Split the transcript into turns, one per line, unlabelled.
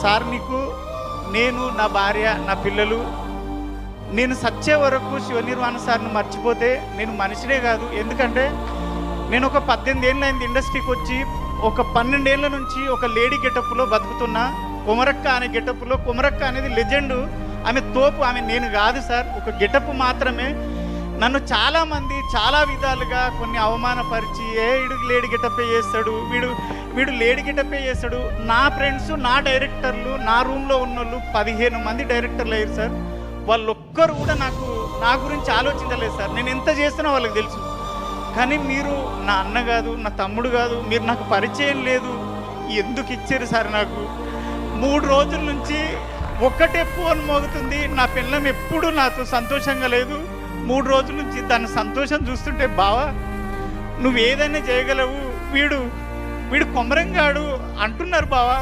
Sir నీకు నేను, నా భార్య, నా పిల్లలు, నేను సచ్చే వరకు శివనిర్వాణ సార్ను మర్చిపోతే నేను మనిషినే కాదు. ఎందుకంటే నేను ఒక 18 ఏళ్ళు అయింది ఇండస్ట్రీకి వచ్చి. ఒక 12 ఏళ్ళ నుంచి ఒక లేడీ గెటప్లో బతుకుతున్నా. కొమరక్క అనే గెటప్లో. కొమరక్క అనేది లెజెండు, ఆమె తోపు, ఆమె నేను కాదు సార్, ఒక గెటప్ మాత్రమే. నన్ను చాలామంది చాలా విధాలుగా కొన్ని అవమానపరిచి, వీడు లేడీ గెటప్పే చేస్తాడు, వీడు లేడీ గెటప్పే చేస్తాడు. నా ఫ్రెండ్స్, నా డైరెక్టర్లు, నా రూమ్లో ఉన్నోళ్ళు 15 మంది డైరెక్టర్లు అయ్యారు సార్. వాళ్ళొక్కరు కూడా నా గురించి ఆలోచించలేదు సార్. నేను ఎంత చేస్తున్నా వాళ్ళకి తెలుసు. కానీ మీరు నా అన్న కాదు, నా తమ్ముడు కాదు, మీరు నాకు పరిచయం లేదు, ఎందుకు ఇచ్చారు సార్? నాకు 3 రోజుల నుంచి ఒక్కటే ఫోన్ మోగుతుంది. నా పిల్లం ఎప్పుడు నాతో సంతోషంగా లేదు. 3 రోజుల నుంచి దాని సంతోషం చూస్తుంటే, బావా నువ్వు ఏదైనా చేయగలవు, వీడు కొమరంగాడు అంటున్నారు బావా.